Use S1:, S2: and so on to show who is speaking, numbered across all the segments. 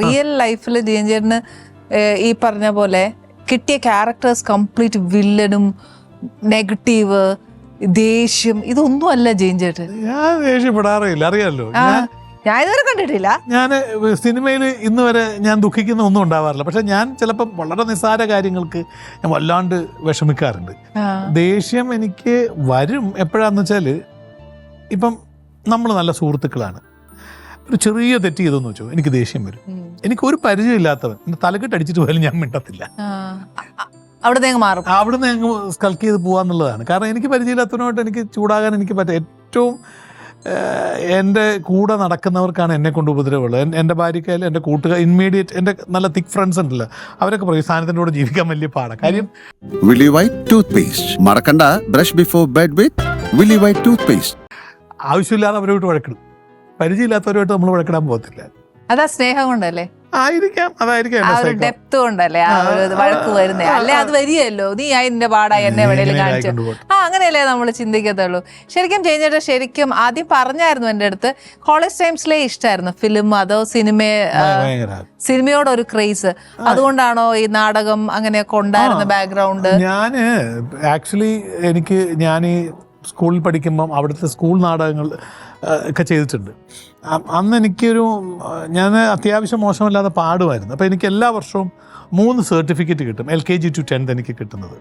S1: Real ലൈഫിൽ ജയൻചേട്ടന് ഈ പറഞ്ഞ പോലെ കിട്ടിയ ക്യാരക്ടേഴ്സ് കംപ്ലീറ്റ് വില്ലനും നെഗറ്റീവ് ദേഷ്യം ഇതൊന്നും അല്ല ജയൻചേട്ടൻ.
S2: ഞാൻ ദേഷ്യപ്പെടാറില്ല, അറിയാമല്ലോ.
S1: ഞാൻ ഇതുവരെ കണ്ടിട്ടില്ല.
S2: ഞാൻ സിനിമയിൽ ഇന്ന് വരെ ഞാൻ ദുഃഖിക്കുന്ന ഒന്നും ഉണ്ടാവാറില്ല. പക്ഷെ ഞാൻ ചിലപ്പം വളരെ നിസ്സാര കാര്യങ്ങൾക്ക് ഞാൻ വല്ലാണ്ട് വിഷമിക്കാറുണ്ട്. ദേഷ്യം എനിക്ക് വരും എപ്പോഴാന്ന് വെച്ചാൽ, ഇപ്പം നമ്മൾ നല്ല സുഹൃത്തുക്കളാണ്, ഒരു ചെറിയ തെറ്റ് ചെയ്തെന്ന് വെച്ചോ, എനിക്ക് ദേഷ്യം വരും. എനിക്ക് ഒരു പരിചയമില്ലാത്തവൻ എൻ്റെ തലക്കെട്ട് അടിച്ചിട്ട് പോയാലും ഞാൻ മിണ്ടത്തില്ല. അവിടുന്ന് ഞങ്ങൾ സ്കൾക്ക് ചെയ്ത് പോകാന്നുള്ളതാണ്. കാരണം എനിക്ക് പരിചയമില്ലാത്തവനുമായിട്ട് എനിക്ക് ചൂടാകാൻ എനിക്ക് പറ്റും. ഏറ്റവും എൻ്റെ കൂടെ നടക്കുന്നവർക്കാണ് എന്നെ കൊണ്ട് ഉപദ്രവമുള്ളത്. എൻ്റെ ഭാര്യക്കായാലും എൻ്റെ കൂട്ടുകാർ, ഇമ്മീഡിയറ്റ് എൻ്റെ നല്ല തിക് ഫ്രണ്ട്സ് ഉണ്ടല്ലോ, അവരൊക്കെ പറയും സാധനത്തിൻ്റെ കൂടെ ജീവിക്കാൻ വലിയ പാടാണ്. കാര്യം
S3: വില്ലി വൈറ്റ് ടൂത്ത് പേസ്റ്റ് മറക്കണ്ട, brush before bed with Willy White toothpaste.
S2: ആവശ്യമില്ലാതെ അവരോട്ട് വഴക്കിടും. പരിചയമില്ലാത്തവരുമായിട്ട് നമ്മൾ വഴക്കിടാൻ പോകത്തില്ല.
S1: അതാ സ്നേഹം കൊണ്ടല്ലേ?
S2: ആയിരിക്കാം, അതായിരിക്കാം.
S1: ആ ഒരു ഡെപ്ത് കൊണ്ടല്ലേ ആ ഒരു വഴക്ക് വരുന്നേ. അല്ലെ അത് വരികയല്ലോ, നീ അതിന്റെ പാടായി എന്നെ എവിടെയെങ്കിലും കാണിച്ചു. അങ്ങനെയല്ലേ നമ്മൾ ചിന്തിക്കത്തുള്ളൂ. ശരിക്കും ജയൻചേട്ടാ, ശരിക്കും ആദ്യം പറഞ്ഞായിരുന്നു എൻ്റെ അടുത്ത് കോളേജ് ടൈംസിലേ ഇഷ്ടമായിരുന്നു ഫിലിം, അതോ സിനിമയോടൊരു ക്രേസ്, അതുകൊണ്ടാണോ ഈ നാടകം അങ്ങനെയൊക്കെ ഉണ്ടായിരുന്ന ബാക്ക്ഗ്രൗണ്ട്?
S2: ഞാൻ ആക്ച്വലി ഞാൻ ഈ സ്കൂളിൽ പഠിക്കുമ്പം അവിടുത്തെ സ്കൂൾ നാടകങ്ങൾ ഒക്കെ ചെയ്തിട്ടുണ്ട്. അന്ന് ഞാൻ അത്യാവശ്യം മോശമല്ലാതെ പാടുമായിരുന്നു. അപ്പോൾ എനിക്ക് എല്ലാ വർഷവും 3 സർട്ടിഫിക്കറ്റ് കിട്ടും, LKG to 10th എനിക്ക് കിട്ടുന്നത്.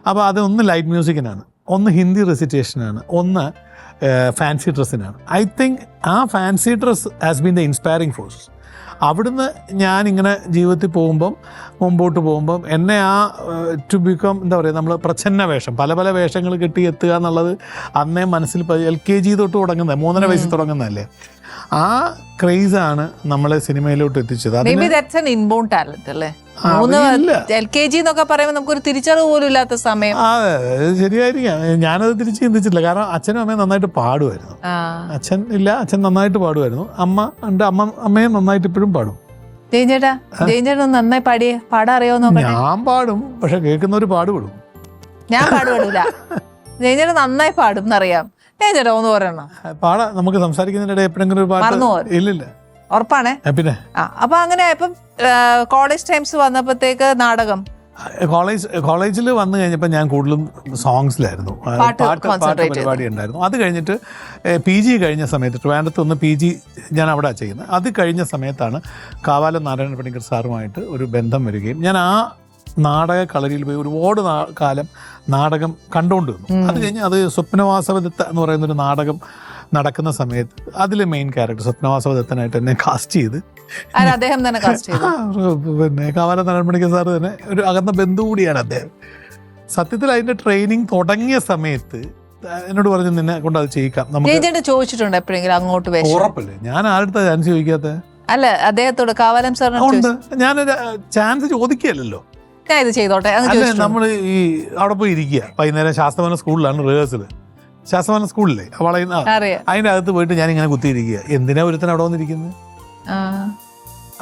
S2: അപ്പോൾ അത് ഒന്ന് ലൈറ്റ് മ്യൂസിക്കിനാണ്, ഒന്ന് ഹിന്ദി റെസിറ്റേഷനാണ്, ഒന്ന് ഫാൻസി ഡ്രസ്സിനാണ്. ഐ തിങ്ക് ആ fancy dress has been the inspiring force. അവിടുന്ന് ഞാനിങ്ങനെ ജീവിതത്തിൽ മുമ്പോട്ട് പോകുമ്പം എന്നെ ടു ബിക്കം എന്താ പറയുക, നമ്മൾ പ്രച്ഛന്ന വേഷം, പല വേഷങ്ങൾ കിട്ടി എത്തുക എന്നുള്ളത് അന്നേ മനസ്സിൽ LKG തൊട്ട് തുടങ്ങുന്നത്, 3.5 വയസ്സിൽ തുടങ്ങുന്നതല്ലേ. ആ ക്രേസാണ് നമ്മളെ സിനിമയിലോട്ട് എത്തിച്ചത്.
S1: LKG എന്നൊക്കെ പറയുമ്പോൾ നമുക്കൊരു തിരിച്ചറിവ് പോലും ഇല്ലാത്ത സമയം.
S2: അതെ, ശരിയായിരിക്കാം. ഞാനത് തിരിച്ച് ചിന്തിച്ചിട്ടില്ല. കാരണം അച്ഛനും അമ്മയും നന്നായിട്ട് പാടുമായിരുന്നു. അച്ഛൻ നന്നായിട്ട് പാടുമായിരുന്നു. അമ്മയും നന്നായിട്ട് ഇപ്പോഴും പാടും.
S1: ജയൻചേട്ടൻ നന്നായി പാടാറിയോന്നോ?
S2: ഞാൻ പാടും, പക്ഷെ കേൾക്കുന്നവര് പാടുപെടും.
S1: ഞാൻ പാടുപെടൂല. ജയൻചേട്ടൻ നന്നായി പാടും എന്നറിയാം. ജയൻചേട്ടാ ഒന്ന് പറയണം.
S2: പാടാ, നമുക്ക് സംസാരിക്കുന്നതിനിടെ എപ്പോഴെങ്കിലും ഒരു പാട്ട്. ഇല്ലില്ല,
S1: ഉറപ്പാണേ.
S2: പിന്നെ
S1: അപ്പൊ അങ്ങനെ ഇപ്പം കോളേജ് ടൈംസ് വന്നപ്പോഴത്തേക്ക് നാടകം,
S2: കോളേജിൽ വന്നു കഴിഞ്ഞപ്പോൾ ഞാൻ കൂടുതലും സോങ്സിലായിരുന്നു, പാട്ട് പരിപാടി ഉണ്ടായിരുന്നു. അത് കഴിഞ്ഞിട്ട് PG കഴിഞ്ഞ സമയത്ത് ട്രിവാൻഡ്രത്ത് ഒന്ന് PG ഞാൻ അവിടെ ചെയ്യുന്നത്. അത് കഴിഞ്ഞ സമയത്താണ് കാവാലം നാരായണ പണിക്കർ സാറുമായിട്ട് ഒരു ബന്ധം വരികയും ഞാൻ ആ നാടക കളരിയിൽ പോയി ഒരുപാട് കാലം നാടകം കണ്ടുകൊണ്ട് വന്നു. അത് കഴിഞ്ഞ് അത് സ്വപ്നവാസവദത്ത എന്ന് പറയുന്നൊരു നാടകം നടക്കുന്ന സമയത്ത് അതിലെ മെയിൻ ക്യാരക്ടർ സ്വപ്നവാസവദത്തനായിട്ട് എന്നെ കാസ്റ്റ് ചെയ്ത്, പിന്നെ കാവാലം നാരായണ പണിക്കർ സാറ് തന്നെ ഒരു അകന്ന ബന്ധു കൂടിയാണ് അദ്ദേഹം. സത്യത്തിൽ അതിന്റെ ട്രെയിനിങ് തുടങ്ങിയ സമയത്ത് എന്നോട് പറഞ്ഞു, നിന്നെ കൊണ്ട് അത് ചെയ്യിക്കാം.
S1: നമുക്ക് ചോദിച്ചിട്ടുണ്ട് എപ്പോഴെങ്കിലും അങ്ങോട്ട്?
S2: ഉറപ്പല്ലേ, ഞാൻ ആരുടെ ചാൻസ് ചോദിക്കാത്ത?
S1: അല്ല, അദ്ദേഹത്തോട് കാവാലം സാറിനോട്
S2: ഞാനൊരു ചാൻസ് ചോദിക്കുകയല്ലോ,
S1: ഞാൻ ഇത് ചെയ്തോട്ടെ.
S2: നമ്മൾ ഈ അവിടെ പോയി ഇരിക്കുക, വൈകുന്നേരം ശാസ്ത്രഭവന സ്കൂളിലാണ് റിഹേഴ്സൽ, ശാസ്ത്രഭവന സ്കൂളിലെ അവളെ അതിൻ്റെ അകത്ത് പോയിട്ട് ഞാനിങ്ങനെ കുത്തിയിരിക്കുക. എന്തിനാ ഒരുത്തൻ അവിടെ വന്നിരിക്കുന്നത്?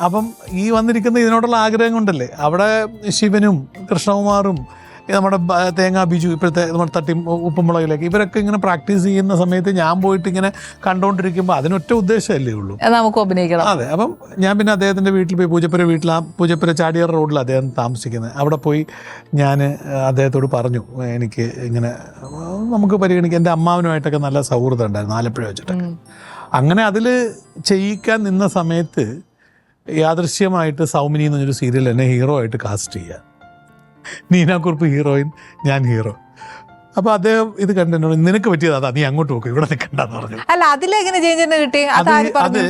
S2: അപ്പം ഈ വന്നിരിക്കുന്ന ഇതിനോടുള്ള ആഗ്രഹം കൊണ്ടല്ലേ. അവിടെ ശിവനും കൃഷ്ണകുമാറും നമ്മുടെ തേങ്ങാ ബിജു, ഇപ്പോഴത്തെ നമ്മുടെ തട്ടി ഉപ്പുമുളകിലേക്ക്, ഇവരൊക്കെ ഇങ്ങനെ പ്രാക്ടീസ് ചെയ്യുന്ന സമയത്ത് ഞാൻ പോയിട്ട് ഇങ്ങനെ കണ്ടുകൊണ്ടിരിക്കുമ്പോൾ അതിനൊറ്റ ഉദ്ദേശമല്ലേ ഉള്ളൂ, നമുക്ക് അഭിനയിക്കണം. അതെ. അപ്പം ഞാൻ പിന്നെ അദ്ദേഹത്തിൻ്റെ വീട്ടിൽ പോയി, പൂജപ്പുര ചാടിയാർ റോഡിൽ അദ്ദേഹം താമസിക്കുന്നത്, അവിടെ പോയി ഞാൻ അദ്ദേഹത്തോട് പറഞ്ഞു, എനിക്ക് ഇങ്ങനെ നമുക്ക് പരിഗണിക്കാം. എൻ്റെ അമ്മാവനുമായിട്ടൊക്കെ നല്ല സൗഹൃദം ഉണ്ടായിരുന്നു ആലപ്പുഴ വെച്ചിട്ടൊക്കെ. അങ്ങനെ അതിൽ ചെയ്യിക്കാൻ നിന്ന സമയത്ത് യാദൃശ്യമായിട്ട് സൗമിനി എന്ന് പറഞ്ഞൊരു സീരിയൽ എന്നെ ഹീറോ ആയിട്ട് കാസ്റ്റ് ചെയ്യുക. നീനാക്കുറുപ്പ് ഹീറോയിൻ, ഞാൻ ഹീറോ. അപ്പൊ അദ്ദേഹം ഇത് കണ്ടു, നിനക്ക് പറ്റിയത് അതാ, നീ അങ്ങോട്ട് നോക്കും, ഇവിടെ നിൽക്കണ്ടെന്ന് പറഞ്ഞു. അത്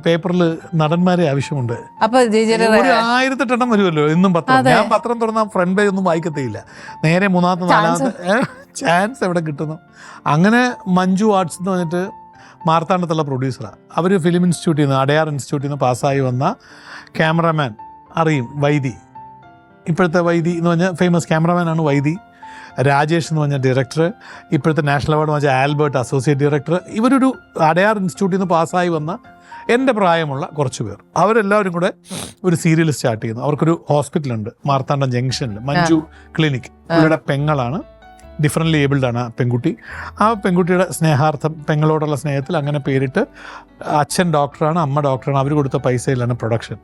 S2: പേപ്പറിൽ നടന്മാരെ ആവശ്യമുണ്ട്, 1008 എണ്ണം വരുമല്ലോ ഇന്നും പത്രം. ഞാൻ പത്രം തുറന്ന ഫ്രണ്ട് പേജ് ഒന്നും വായിക്കത്തേയില്ല, നേരെ 3ാമത്തെ 4ാമത്തെ ചാൻസ് എവിടെ കിട്ടുന്നു. അങ്ങനെ മഞ്ജു ആർട്സ് എന്ന് പറഞ്ഞിട്ട് മാർത്താണ്ഡത്തുള്ള പ്രൊഡ്യൂസറാണ്. അവർ ഫിലിം ഇൻസ്റ്റിറ്റ്യൂട്ടിൽ നിന്ന്, അടയാർ ഇൻസ്റ്റിറ്റ്യൂട്ടിൽ നിന്ന് പാസ്സായി വന്ന ക്യാമറാമാൻ അറിയും, വൈദി, ഇപ്പോഴത്തെ വൈദി എന്ന് പറഞ്ഞാൽ ഫേമസ് ക്യാമറാമാനാണ് വൈദി. രാജേഷ് എന്ന് പറഞ്ഞ ഡയറക്ടർ, ഇപ്പോഴത്തെ നാഷണൽ അവാർഡ് വാങ്ങിച്ച ആൽബർട്ട് അസോസിയേറ്റ് ഡയറക്ടർ. ഇവരൊരു അടയാർ ഇൻസ്റ്റിറ്റ്യൂട്ടിൽ നിന്ന് പാസ്സായി വന്ന എൻ്റെ പ്രായമുള്ള കുറച്ച് പേർ, അവരെല്ലാവരും കൂടെ ഒരു സീരിയൽ സ്റ്റാർട്ട് ചെയ്യുന്നു. അവർക്കൊരു ഹോസ്പിറ്റലുണ്ട് മാർത്താണ്ഡം ജംഗ്ഷനിൽ, മഞ്ജു ക്ലിനിക്. ഇവരുടെ പെങ്ങളാണ് ഡിഫറൻ്റ്ലി ഏബിൾഡ് ആണ് ആ പെൺകുട്ടി. ആ പെൺകുട്ടിയുടെ സ്നേഹാർത്ഥം, പെങ്ങളോടുള്ള സ്നേഹത്തിൽ അങ്ങനെ പേരിട്ട്, അച്ഛൻ ഡോക്ടറാണ്, അമ്മ ഡോക്ടറാണ്, അവർ കൊടുത്ത പൈസയിലാണ് പ്രൊഡക്ഷൻ.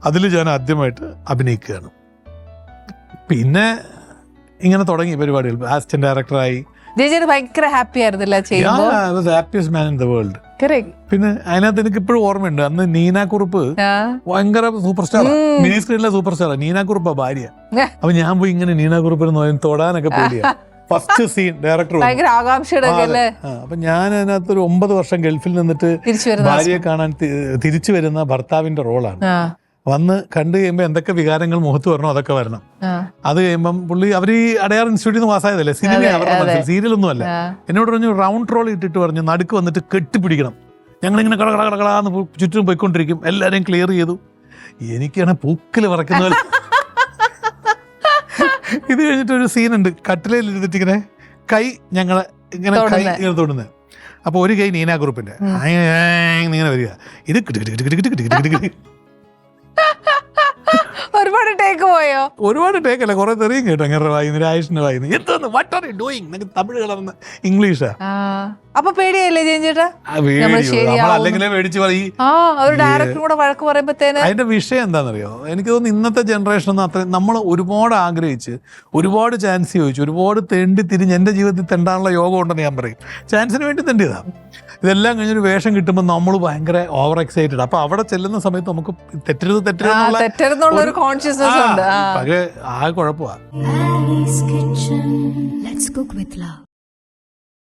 S2: അതിൽ ഞാൻ ആദ്യമായിട്ട് അഭിനയിക്കുകയാണ്. പിന്നെ ഇങ്ങനെ തുടങ്ങി പരിപാടികൾ. അസിസ്റ്റന്റ് ഡയറക്ടറായി.
S1: ഭയങ്കര ഹാപ്പി ആയിരുന്നില്ല
S2: happiest man in the world. പിന്നെ അതിനകത്ത് എനിക്ക് ഇപ്പോഴും ഓർമ്മയുണ്ട്, അന്ന് നീന കുറുപ്പ് ഭയങ്കര സൂപ്പർ സ്റ്റാർ, മിനി സ്ക്രീനിലെ സൂപ്പർ സ്റ്റാർ. നീന കുറുപ്പാ ഭാര്യ. അപ്പൊ ഞാൻ പോയി ഇങ്ങനെ നീന കുറുപ്പിന് തൊടാനൊക്കെ പേടിയാ. First scene director. അപ്പൊ ഞാൻ അതിനകത്ത് ഒരു 9 വർഷം ഗൾഫിൽ നിന്നിട്ട് ഭാര്യയെ കാണാൻ തിരിച്ചു വരുന്ന ഭർത്താവിന്റെ റോളാണ്. വന്ന് കണ്ടു കഴിയുമ്പോൾ എന്തൊക്കെ വികാരങ്ങൾ മുഖത്ത് വരണോ അതൊക്കെ വരണം. അത് കഴിയുമ്പം പുള്ളി അവർ ഈ അടയാർ ഇൻസ്റ്റിറ്റ്യൂട്ടിൽ നിന്ന് പാസ്സായതല്ലേ, സിനിമ അവരുടെ മനസ്സിൽ, സീരിയലൊന്നും അല്ല. എന്നോട് പറഞ്ഞു റൗണ്ട് റോൾ ഇട്ടിട്ട് പറഞ്ഞു നടുക്ക് വന്നിട്ട് കെട്ടിപ്പിടിക്കണം. ഞങ്ങളിങ്ങനെ കടകളാന്ന് ചുറ്റും പോയിക്കൊണ്ടിരിക്കും. എല്ലാവരെയും ക്ലിയർ ചെയ്തു. എനിക്കാണ് പൂക്കിൽ പറക്കുന്ന പോലെ. ഇത് കഴിഞ്ഞിട്ടൊരു സീനുണ്ട്, കട്ടിലയിൽ ഇരുന്നിട്ട് ഇങ്ങനെ കൈ ഞങ്ങളെ ഇങ്ങനെ കൈ ഇങ്ങനെ തൊടുന്നത്. അപ്പോൾ ഒരു കൈ നീന ഗ്രൂപ്പിന്റെ ഇങ്ങനെ വരിക, ഇത്
S1: ഒരുപാട് ടേക്ക് പോയോ?
S2: ഒരുപാട് ടേക്കല്ല, കുറെ തെറിയും കേട്ടോ. അങ്ങനെ വായിന്ന് രാജേഷിന്റെ വായിന്ന് എന്തോന്ന് what are you doing, Tamil കലർന്ന് ഇംഗ്ലീഷാ.
S1: അപ്പൊ പേടിയല്ലേ ചേഞ്ചേട്ടാ?
S2: അല്ലെങ്കിലേ മേടിച്ച് പറയും. അതിന്റെ വിഷയം എന്താണെന്നറിയോ, എനിക്ക് തോന്നുന്നു ഇന്നത്തെ ജനറേഷൻ ഒന്നും അത്ര, നമ്മൾ ഒരുപാട് ആഗ്രഹിച്ച്, ഒരുപാട് ചാൻസ് ചോദിച്ചു, ഒരുപാട് തെണ്ടി തിരിഞ്ഞ് എന്റെ ജീവിതത്തിൽ തെണ്ടാനുള്ള യോഗം ഉണ്ടെന്ന് ഞാൻ പറയും. ചാൻസിന് വേണ്ടി തെണ്ടിയതാ. ഇതെല്ലാം കഴിഞ്ഞൊരു വേഷം കിട്ടുമ്പോൾ നമ്മൾ ഭയങ്കര ഓവർ എക്സൈറ്റഡ്. അപ്പൊ അവിടെ ചെല്ലുന്ന സമയത്ത് നമുക്ക്
S1: തെറ്റരുതെന്നുള്ള കോൺഷ്യസ്നസ് ഉണ്ട്.
S2: പക്ഷേ ആ കുഴപ്പമാണ്.